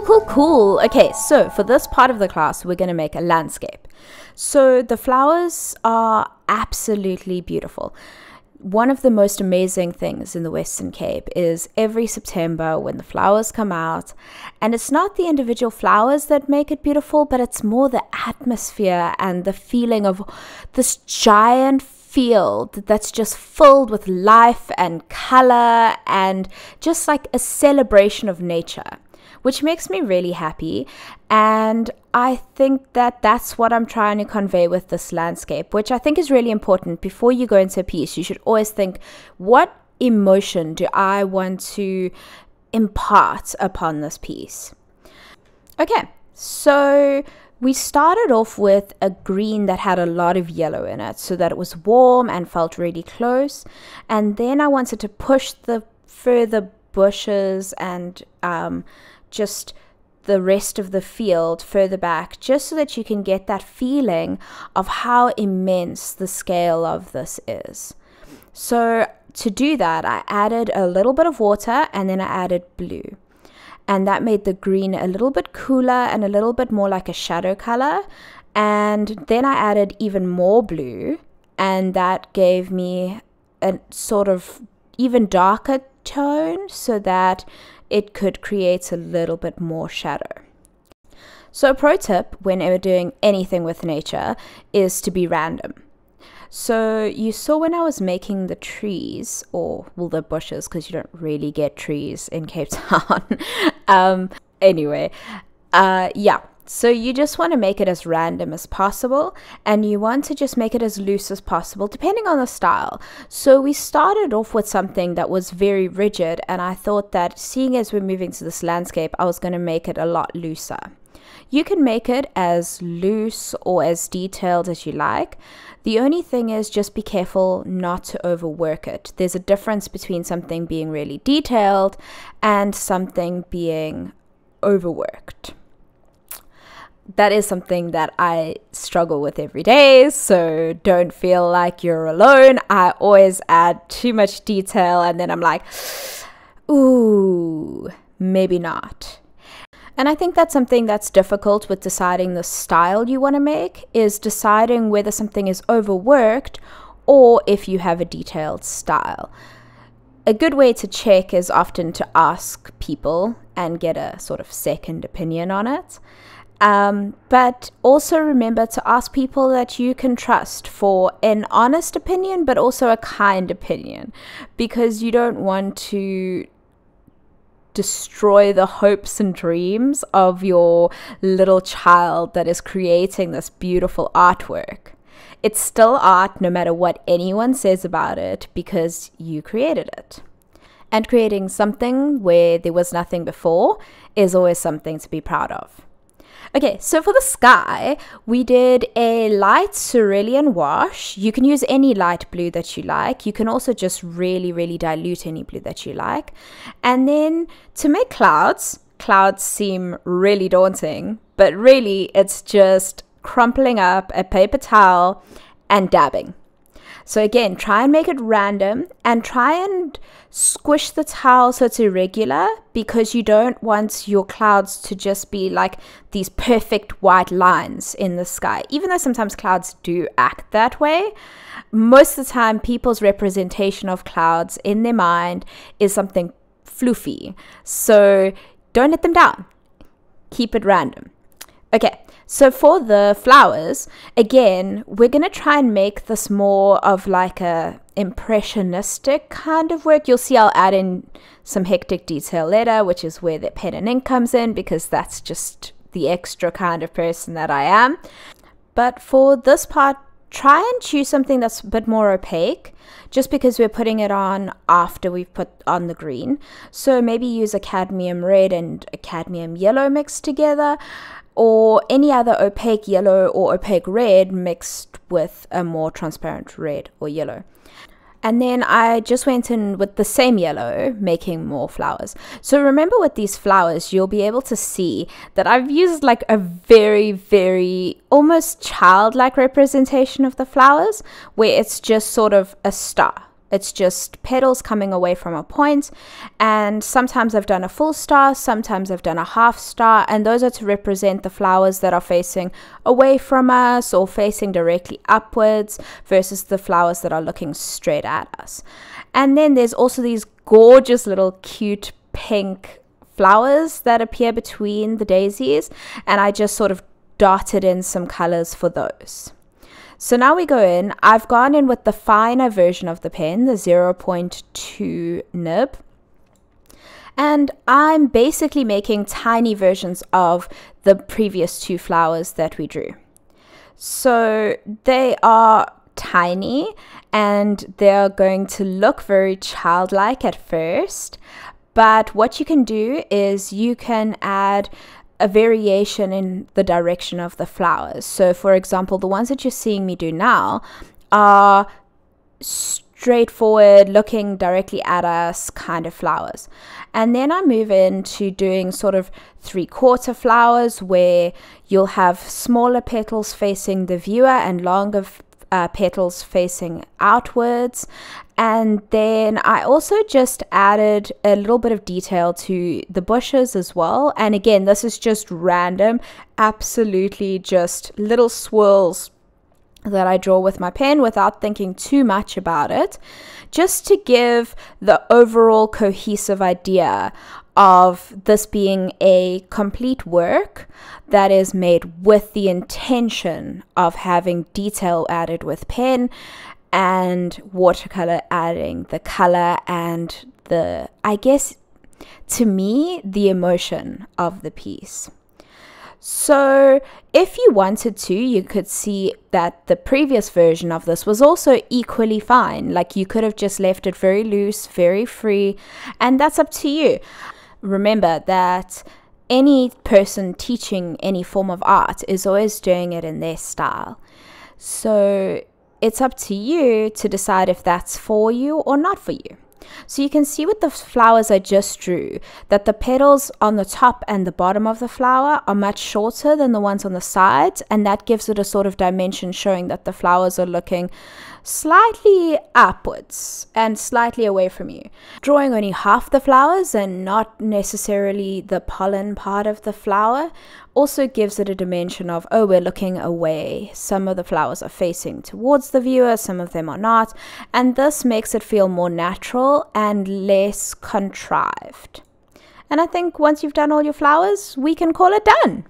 Cool. Okay, so for this part of the class, we're going to make a landscape. So the flowers are absolutely beautiful. One of the most amazing things in the Western Cape is every September when the flowers come out, and it's not the individual flowers that make it beautiful, but it's more the atmosphere and the feeling of this giant field that's just filled with life and color and just like a celebration of nature, which makes me really happy. And I think that that's what I'm trying to convey with this landscape, which I think is really important. Before you go into a piece, you should always think, what emotion do I want to impart upon this piece? Okay, so we started off with a green that had a lot of yellow in it so that it was warm and felt really close. And then I wanted to push the further bushes and just the rest of the field further back, just so that you can get that feeling of how immense the scale of this is. So to do that, I added a little bit of water and then I added blue. And that made the green a little bit cooler and a little bit more like a shadow color. And then I added even more blue, and that gave me a sort of even darker tone so that it could create a little bit more shadow. So a pro tip whenever doing anything with nature is to be random. So you saw when I was making the trees, or well, the bushes, because you don't really get trees in Cape Town. So you just want to make it as random as possible, and you want to just make it as loose as possible, depending on the style. So we started off with something that was very rigid, and I thought that seeing as we're moving to this landscape, I was going to make it a lot looser. You can make it as loose or as detailed as you like. The only thing is just be careful not to overwork it. There's a difference between something being really detailed and something being overworked. That is something that I struggle with every day, so don't feel like you're alone. I always add too much detail and then I'm like, ooh, maybe not. And I think that's something that's difficult with deciding the style you want to make, is deciding whether something is overworked or if you have a detailed style. A good way to check is often to ask people and get a sort of second opinion on it. But also remember to ask people that you can trust for an honest opinion, but also a kind opinion, because you don't want to destroy the hopes and dreams of your little child that is creating this beautiful artwork. It's still art no matter what anyone says about it, because you created it. And creating something where there was nothing before is always something to be proud of. Okay, so for the sky, we did a light cerulean wash. You can use any light blue that you like. You can also just really dilute any blue that you like. And then to make clouds seem really daunting, but really it's just crumpling up a paper towel and dabbing. So again, try and make it random and try and squish the towel so it's irregular, because you don't want your clouds to just be like these perfect white lines in the sky. Even though sometimes clouds do act that way, most of the time people's representation of clouds in their mind is something floofy. So don't let them down. Keep it random. Okay. So for the flowers, again, we're going to try and make this more of like a impressionistic kind of work. You'll see I'll add in some hectic detail later, which is where the pen and ink comes in, because that's just the extra kind of person that I am. But for this part, try and choose something that's a bit more opaque, just because we're putting it on after we've put on the green. So maybe use a cadmium red and a cadmium yellow mixed together, or any other opaque yellow or opaque red mixed with a more transparent red or yellow. And then I just went in with the same yellow, making more flowers. So remember with these flowers, you'll be able to see that I've used like a very almost childlike representation of the flowers, where it's just sort of a star, It's just petals coming away from a point, and sometimes I've done a full star, sometimes I've done a half star, and those are to represent the flowers that are facing away from us or facing directly upwards versus the flowers that are looking straight at us. And then there's also these gorgeous little cute pink flowers that appear between the daisies, and I just sort of dotted in some colors for those. So now we go in. I've gone in with the finer version of the pen, the 0.2 nib. And I'm basically making tiny versions of the previous two flowers that we drew. So they are tiny and they're going to look very childlike at first. But what you can do is you can add a variation in the direction of the flowers. So for example, the ones that you're seeing me do now are straightforward, looking directly at us kind of flowers. And then I move into doing sort of 3/4 flowers where you'll have smaller petals facing the viewer and longer petals facing outwards. And then I also just added a little bit of detail to the bushes as well. And again, this is just random, absolutely just little swirls that I draw with my pen without thinking too much about it, just to give the overall cohesive idea of this being a complete work that is made with the intention of having detail added with pen and watercolor adding the color and the, I guess, to me, the emotion of the piece. So if you wanted to, you could see that the previous version of this was also equally fine. Like you could have just left it very loose, very free, and that's up to you. Remember that any person teaching any form of art is always doing it in their style. So it's up to you to decide if that's for you or not for you. So you can see with the flowers I just drew that the petals on the top and the bottom of the flower are much shorter than the ones on the sides, and that gives it a sort of dimension showing that the flowers are looking slightly upwards and slightly away from you. Drawing only half the flowers and not necessarily the pollen part of the flower also gives it a dimension of, oh, we're looking away. Some of the flowers are facing towards the viewer, some of them are not, and this makes it feel more natural and less contrived. And I think once you've done all your flowers, we can call it done.